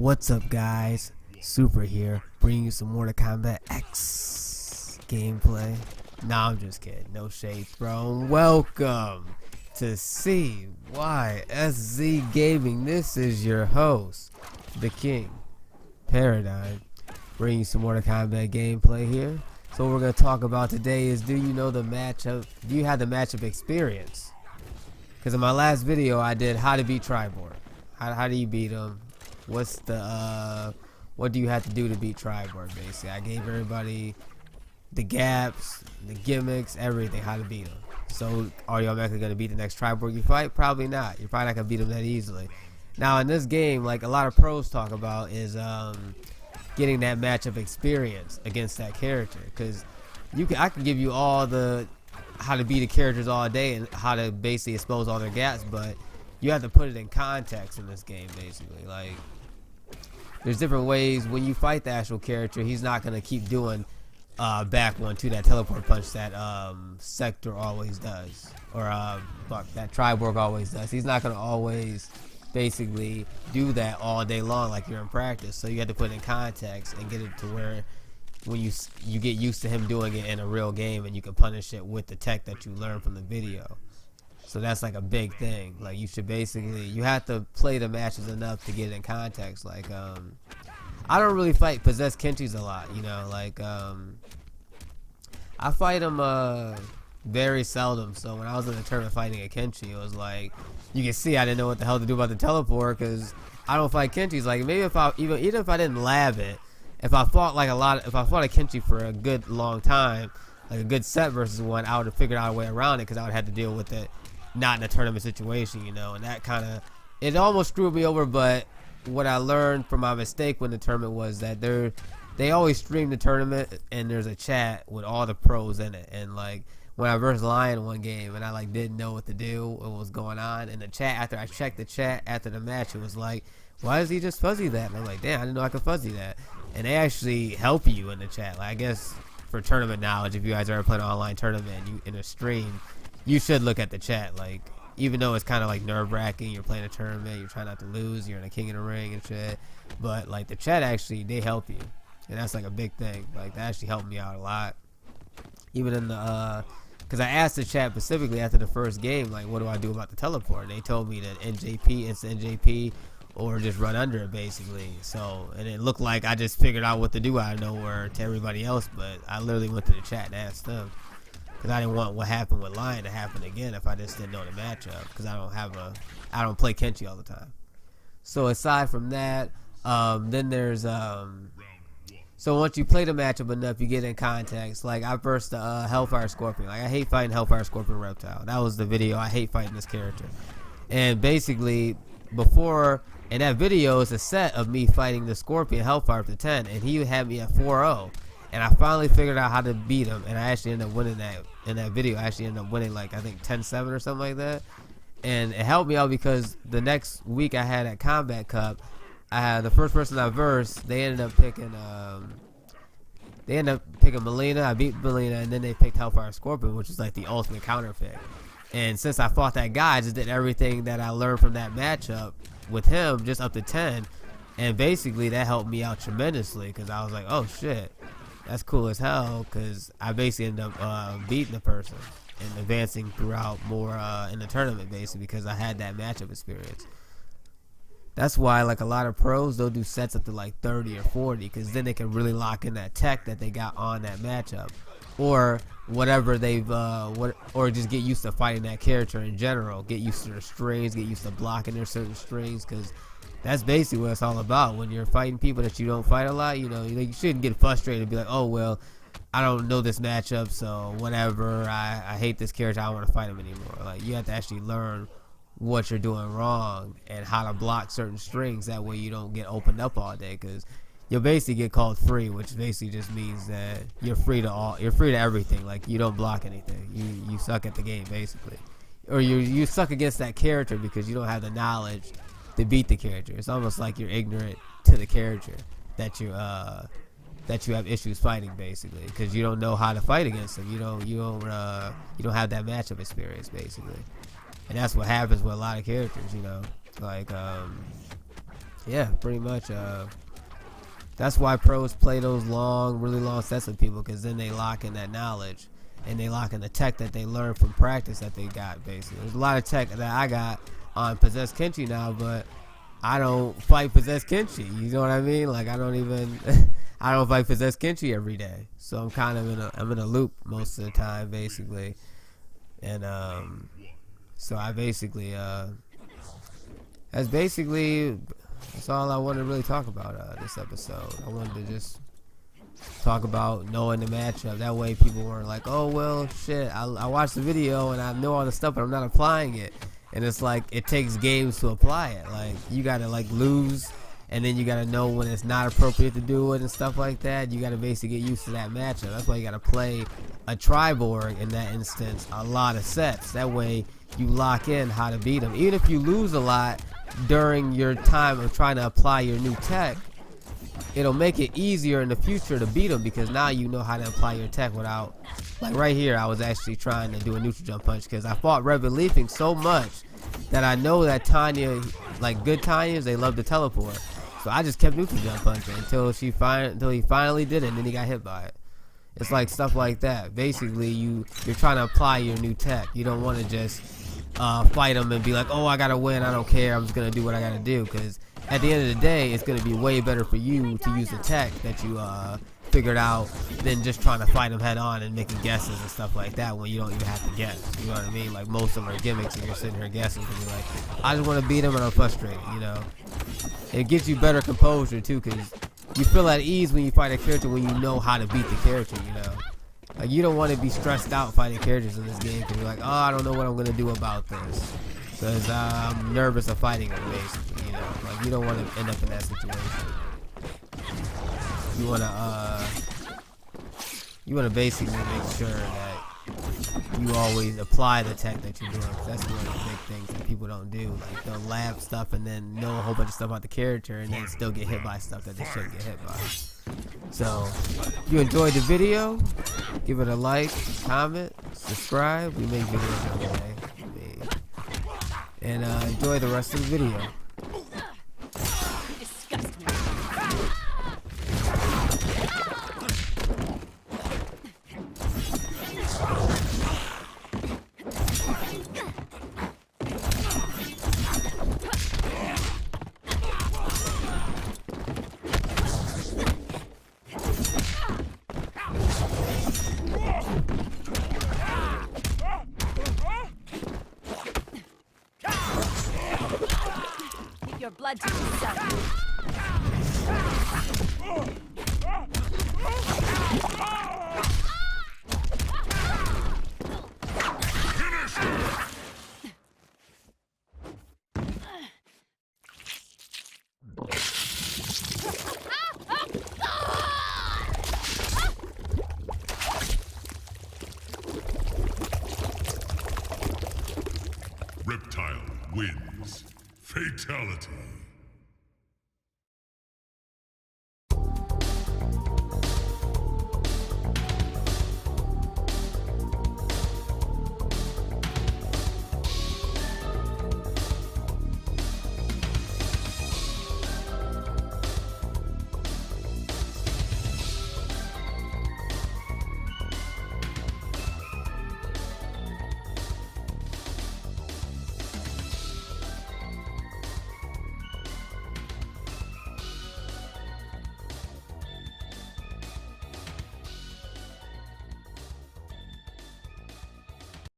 What's up, guys? Super here, bringing you some Mortal Kombat X gameplay. Nah, I'm just kidding. No shade thrown. Welcome to CYSZ Gaming. This is your host, the King Paradigm, bringing you some Mortal Kombat gameplay here. So what we're gonna talk about today is, do you know the matchup? Do you have the matchup experience? Because in my last video, I did how to beat Triborg. How do you beat him? What's the what do you have to do to beat Triborg? Basically, I gave everybody the gaps, the gimmicks, everything, how to beat him. So are you automatically gonna beat the next Triborg you fight? Probably not. You're probably not gonna beat him that easily. Now in this game, like a lot of pros talk about, is getting that matchup experience against that character. Because I can give you all the how to beat the characters all day and how to basically expose all their gaps, but you have to put it in context in this game. Basically, like, there's different ways when you fight the actual character. He's not gonna keep doing back 1-2, that teleport punch that Sector always does, or that Triborg always does. He's not gonna always basically do that all day long like you're in practice. So you have to put it in context and get it to where when you get used to him doing it in a real game, and you can punish it with the tech that you learn from the video. So that's like a big thing. Like, you should basically, you have to play the matches enough to get it in context. Like, I don't really fight possessed Kenchis a lot, you know. Like, I fight them very seldom. So when I was in the tournament fighting a Kenchi, it was like, you can see I didn't know what the hell to do about the teleport, because I don't fight Kenchis. Like, maybe if I even if I didn't lab it, if I fought like if I fought a Kenchi for a good long time, like a good set versus one, I would have figured out a way around it, because I would have had to deal with it not in a tournament situation, you know. And that kind of, it almost screwed me over. But what I learned from my mistake when the tournament was that they always stream the tournament, and there's a chat with all the pros in it. And like, when I versed Lion one game, and I like didn't know what to do, what was going on in the chat, after I checked the chat after the match, it was like, why does he just fuzzy that? And I'm like, damn, I didn't know I could fuzzy that. And they actually help you in the chat. Like, I guess for tournament knowledge, if you guys ever play an online tournament, you in a stream, you should look at the chat. Like, even though it's kind of like nerve-wracking, you're playing a tournament, you're trying not to lose, you're in a King of the Ring and shit, but like the chat, actually, they help you, and that's like a big thing. Like, that actually helped me out a lot. Even in the because I asked the chat specifically after the first game, like, what do I do about the teleport? And they told me that NJP, it's NJP, or just run under it, basically. So, and it looked like I just figured out what to do out of nowhere to everybody else, but I literally went to the chat and asked them, because I didn't want what happened with Lion to happen again if I just didn't know the matchup, because I don't play Kenchi all the time. So aside from that, then there's so once you play the matchup enough, you get in context. Like, I versed Hellfire Scorpion. Like, I hate fighting Hellfire Scorpion Reptile. That was the video. I hate fighting this character. And basically, before, in that video, is a set of me fighting the Scorpion Hellfire for 10, and he had me at 4-0. And I finally figured out how to beat him, and I actually ended up winning that. In that video, I actually ended up winning, like, I think 10-7 or something like that. And it helped me out, because the next week I had at Combat Cup, I had the first person I versed, they ended up picking Melina. I beat Melina, and then they picked Hellfire Scorpion, which is like the ultimate counter pick. And since I fought that guy, I just did everything that I learned from that matchup with him, just up to 10. And basically that helped me out tremendously, because I was like, oh shit, that's cool as hell, because I basically ended up beating the person and advancing throughout more in the tournament, basically, because I had that matchup experience. That's why, like, a lot of pros, they'll do sets up to like 30 or 40, because then they can really lock in that tech that they got on that matchup, or whatever they've or just get used to fighting that character in general, get used to their strings, get used to blocking their certain strings, because that's basically what it's all about. When you're fighting people that you don't fight a lot, you know, you shouldn't get frustrated and be like, oh, well, I don't know this matchup, so whatever, I hate this character, I don't want to fight him anymore. Like, you have to actually learn what you're doing wrong and how to block certain strings. That way you don't get opened up all day, because you'll basically get called free, which basically just means that you're free to everything. Like, you don't block anything. You suck at the game, basically, or you suck against that character because you don't have the knowledge to beat the character. It's almost like you're ignorant to the character that you have issues fighting, basically, because you don't know how to fight against them. You don't have that matchup experience, basically. And that's what happens with a lot of characters, you know. Like, Yeah, pretty much. That's why pros play those really long sets with people, because then they lock in that knowledge and they lock in the tech that they learned from practice that they got. Basically, there's a lot of tech that I got on Possessed Kenshi now, but I don't fight Possessed Kenshi. You know what I mean? Like I don't even I don't fight Possessed Kenshi every day, so I'm kind of in a loop most of the time, basically. And so I basically that's all I wanted to really talk about this episode. I wanted to just talk about knowing the matchup. That way people weren't like, oh, well, shit, I watched the video and I know all the stuff, but I'm not applying it. And it's like, it takes games to apply it. Like, you got to, like, lose, and then you got to know when it's not appropriate to do it and stuff like that. You got to basically get used to that matchup. That's why you got to play a tri-board in that instance a lot of sets. That way you lock in how to beat them. Even if you lose a lot during your time of trying to apply your new tech, it'll make it easier in the future to beat them, because now you know how to apply your tech without, like right here, I was actually trying to do a neutral jump punch because I fought Red Relieving so much that I know that Tanya, like good Tanyas, they love to teleport. So I just kept neutral jump punching until he finally did it, and then he got hit by it. It's like stuff like that. Basically, you're trying to apply your new tech. You don't want to just fight them and be like, oh, I gotta win, I don't care, I'm just gonna do what I gotta do, because at the end of the day, it's gonna be way better for you to use the tech that you figured out than just trying to fight them head on and making guesses and stuff like that when you don't even have to guess. You know what I mean? Like, most of them are gimmicks and you're sitting here guessing because you're like, I just want to beat them and I'm frustrated, you know. It gives you better composure too, because you feel at ease when you fight a character when you know how to beat the character, you know. Like, you don't want to be stressed out fighting characters in this game because you're like, oh, I don't know what I'm going to do about this, because I'm nervous of fighting them, basically, you know. Like, you don't want to end up in that situation. You want to basically make sure that you always apply the tech that you're doing. That's one of the big things that people don't do. Like, they'll lab stuff and then know a whole bunch of stuff about the character and then still get hit by stuff that they shouldn't get hit by. So, if you enjoyed the video, give it a like, comment, subscribe. We make videos every day. And enjoy the rest of the video. Your blood to yourself. Reptile wins. Fatality.